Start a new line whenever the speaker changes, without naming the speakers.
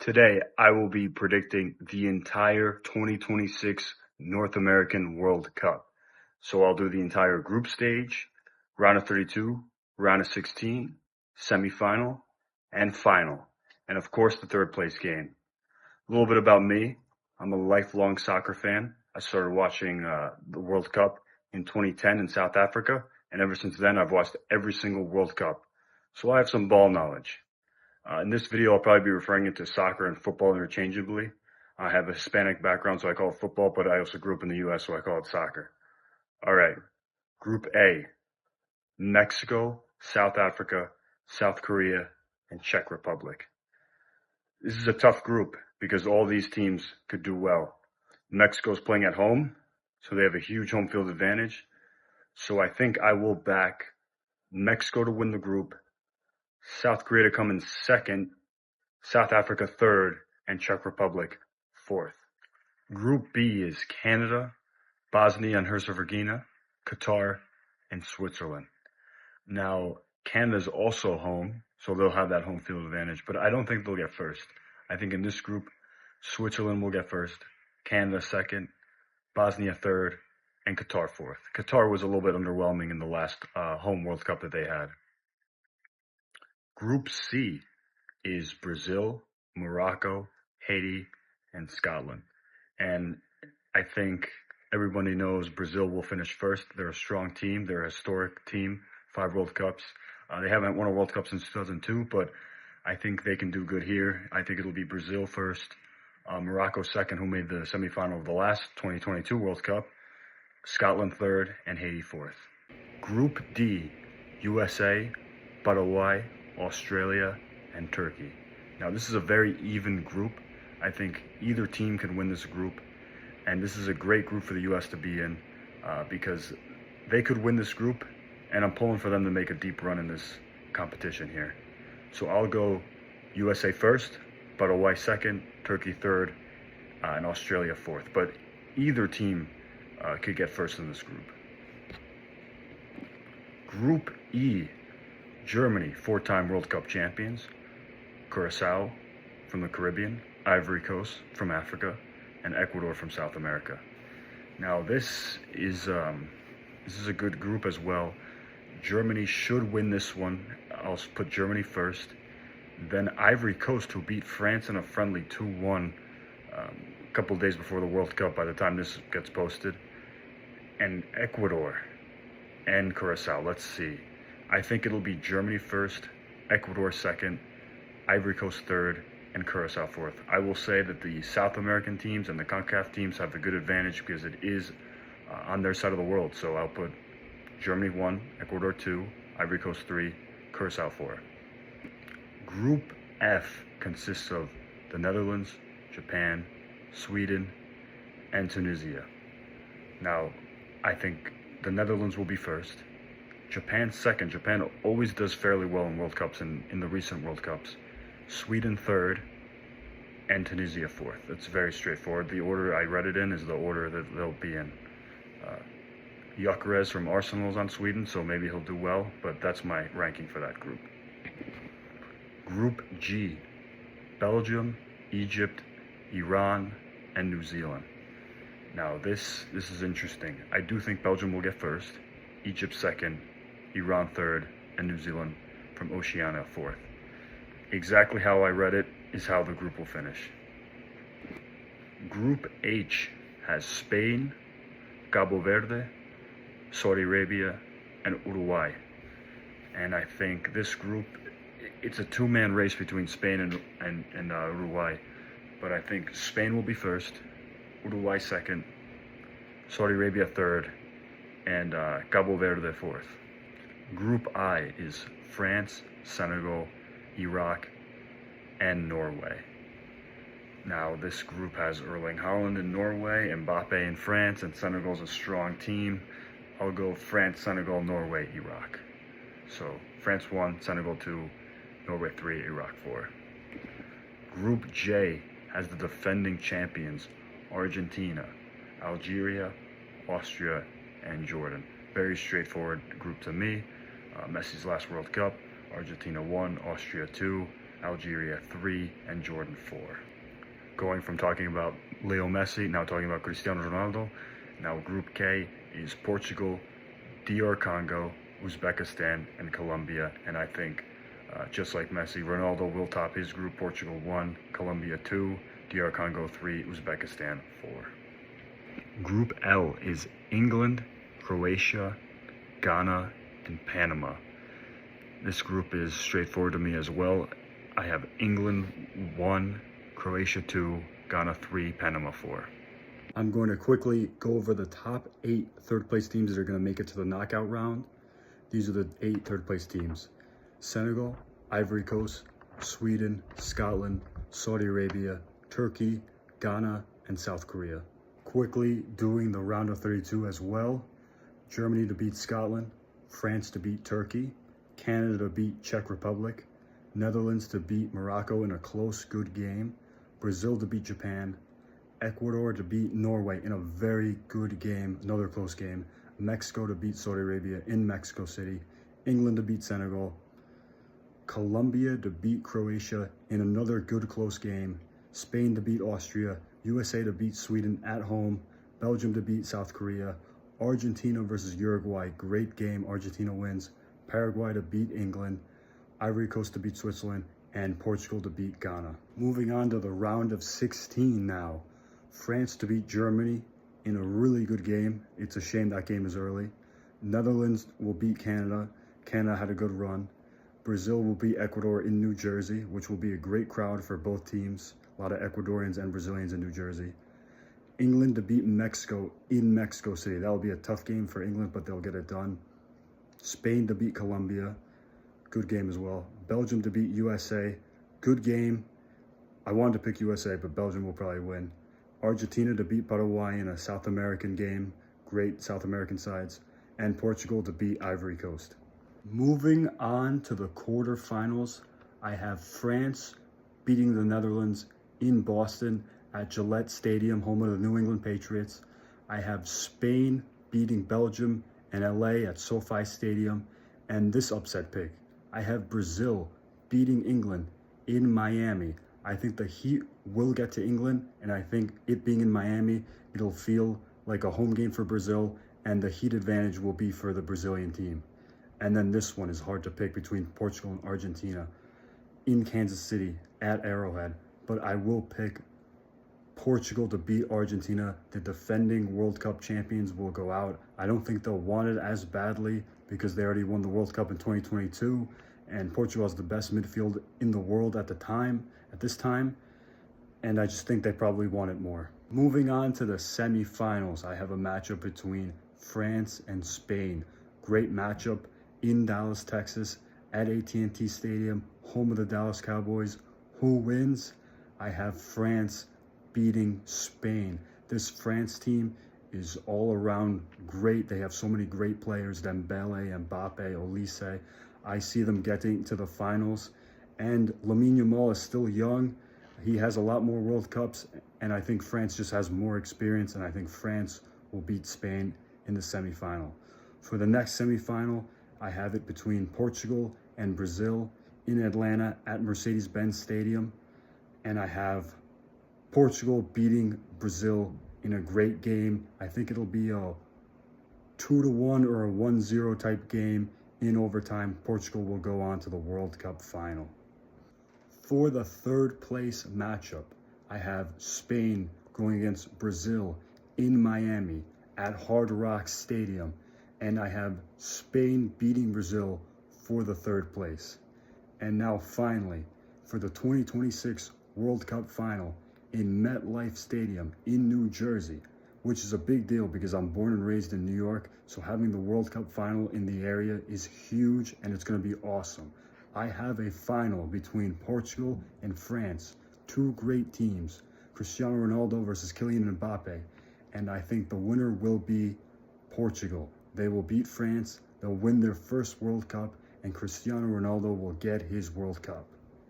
Today, I will be predicting the entire 2026 North American World Cup. So I'll do the entire group stage, round of 32, round of 16, semifinal, and final. And of course, the third place game. A little bit about me. I'm a lifelong soccer fan. I started watching the World Cup in 2010 in South Africa. And ever since then, I've watched every single World Cup. So I have some ball knowledge. In this video, I'll probably be referring it to soccer and football interchangeably. I have a Hispanic background, so I call it football, but I also grew up in the U.S., so I call it soccer. All right, Group A, Mexico, South Africa, South Korea, and Czech Republic. This is a tough group because all these teams could do well. Mexico's playing at home, so they have a huge home field advantage. So I think I will back Mexico to win the group, South Korea to come in second, South Africa third, and Czech Republic fourth. Group B is Canada, Bosnia and Herzegovina, Qatar, and Switzerland. Now, Canada's also home, so they'll have that home field advantage, but I don't think they'll get first. I think in this group, Switzerland will get first, Canada second, Bosnia third, and Qatar fourth. Qatar was a little bit underwhelming in the last home World Cup that they had. Group C is Brazil, Morocco, Haiti, and Scotland. And I think everybody knows Brazil will finish first. They're a strong team. They're a historic team, 5 World Cups. They haven't won a World Cup since 2002, but I think they can do good here. I think it'll be Brazil first, Morocco second, who made the semifinal of the last 2022 World Cup, Scotland third, and Haiti fourth. Group D, USA, Paraguay, Australia, and Turkey. Now, this is a very even group. I think either team can win this group, and this is a great group for the U.S. to be in because they could win this group, and I'm pulling for them to make a deep run in this competition here. So I'll go USA first, Paraguay second, Turkey third, and Australia fourth. But either team could get first in this group. Group E, Germany, 4-time World Cup champions, Curacao from the Caribbean, Ivory Coast from Africa, and Ecuador from South America. Now this is a good group as well. Germany should win this one. I'll put Germany first. Then Ivory Coast, who beat France in a friendly 2-1 a couple days before the World Cup by the time this gets posted. And Ecuador and Curacao. Let's see. I think it'll be Germany first, Ecuador second, Ivory Coast third, and Curacao fourth. I will say that the South American teams and the CONCACAF teams have the good advantage because it is on their side of the world. So I'll put Germany 1, Ecuador 2, Ivory Coast 3, Curacao 4. Group F consists of the Netherlands, Japan, Sweden, and Tunisia. Now, I think the Netherlands will be first, Japan second. Japan always does fairly well in World Cups and in the recent World Cups. Sweden third, and Tunisia fourth. It's very straightforward. The order I read it in is the order that they'll be in. Gyökeres from Arsenal is on Sweden, so maybe he'll do well, but that's my ranking for that group. Group G, Belgium, Egypt, Iran, and New Zealand. Now this is interesting. I do think Belgium will get first, Egypt second, Iran third, and New Zealand from Oceania fourth. Exactly how I read it is how the group will finish. Group H has Spain, Cabo Verde, Saudi Arabia, and Uruguay. And I think this group, it's a 2-man race between Spain and Uruguay. But I think Spain will be first, Uruguay second, Saudi Arabia third, and Cabo Verde fourth. Group I is France, Senegal, Iraq, and Norway. Now this group has Erling Haaland in Norway, Mbappe in France, and Senegal's a strong team. I'll go France, Senegal, Norway, Iraq. So France 1, Senegal 2, Norway 3, Iraq 4. Group J has the defending champions, Argentina, Algeria, Austria, and Jordan. Very straightforward group to me. Messi's last World Cup, Argentina 1, Austria 2, Algeria 3, and Jordan 4. Going from talking about Leo Messi, now talking about Cristiano Ronaldo. Now Group K is Portugal, DR Congo, Uzbekistan, and Colombia. And I think, just like Messi, Ronaldo will top his group. Portugal 1, Colombia 2, DR Congo 3, Uzbekistan 4. Group L is England, Croatia, Ghana, and Panama. This group is straightforward to me as well. I have England 1, Croatia 2, Ghana 3, Panama 4. I'm going to quickly go over the top 8 third place teams that are going to make it to the knockout round. These are the 8 third place teams: Senegal, Ivory Coast, Sweden, Scotland, Saudi Arabia, Turkey, Ghana, and South Korea. Quickly doing the round of 32 as well: Germany to beat Scotland, France to beat Turkey, Canada to beat Czech Republic, Netherlands to beat Morocco in a close, good game, Brazil to beat Japan, Ecuador to beat Norway in a very good game, another close game, Mexico to beat Saudi Arabia in Mexico City, England to beat Senegal, Colombia to beat Croatia in another good close game, Spain to beat Austria, USA to beat Sweden at home, Belgium to beat South Korea, Argentina versus Uruguay, great game, Argentina wins, Paraguay to beat England, Ivory Coast to beat Switzerland, and Portugal to beat Ghana. Moving on to the round of 16 now. France to beat Germany in a really good game. It's a shame that game is early. Netherlands will beat Canada. Canada had a good run. Brazil will beat Ecuador in New Jersey, which will be a great crowd for both teams. A lot of Ecuadorians and Brazilians in New Jersey. England to beat Mexico in Mexico City. That will be a tough game for England, but they'll get it done. Spain to beat Colombia. Good game as well. Belgium to beat USA. Good game. I wanted to pick USA, but Belgium will probably win. Argentina to beat Paraguay in a South American game. Great South American sides. And Portugal to beat Ivory Coast. Moving on to the quarterfinals, I have France beating the Netherlands in Boston at Gillette Stadium, home of the New England Patriots. I have Spain beating Belgium and LA at SoFi Stadium. And this upset pick, I have Brazil beating England in Miami. I think the Heat will get to England, and I think it being in Miami, it'll feel like a home game for Brazil, and the Heat advantage will be for the Brazilian team. And then this one is hard to pick between Portugal and Argentina in Kansas City at Arrowhead, but I will pick Portugal to beat Argentina. The defending World Cup champions will go out. I don't think they'll want it as badly because they already won the World Cup in 2022, and Portugal is the best midfield in the world at this time, and I just think they probably want it more. Moving on to the semifinals, I have a matchup between France and Spain. Great matchup in Dallas, Texas, at AT&T Stadium, home of the Dallas Cowboys. Who wins? I have France beating Spain. This France team is all around great. They have so many great players: Dembele, Mbappe, Olise. I see them getting to the finals. And Lamine Yamal is still young. He has a lot more World Cups, and I think France just has more experience, and I think France will beat Spain in the semifinal. For the next semifinal, I have it between Portugal and Brazil in Atlanta at Mercedes-Benz Stadium, and I have Portugal beating Brazil in a great game. I think it'll be a 2-1 or a 1-0 type game. In overtime, Portugal will go on to the World Cup final. For the third place matchup, I have Spain going against Brazil in Miami at Hard Rock Stadium, and I have Spain beating Brazil for the third place. And now finally, for the 2026 World Cup final in MetLife Stadium in New Jersey, which is a big deal because I'm born and raised in New York, so having the World Cup final in the area is huge, and it's going to be awesome. I have a final between Portugal and France, two great teams, Cristiano Ronaldo versus Kylian Mbappe, and I think the winner will be Portugal. They will beat France, they'll win their first World Cup, and Cristiano Ronaldo will get his World Cup.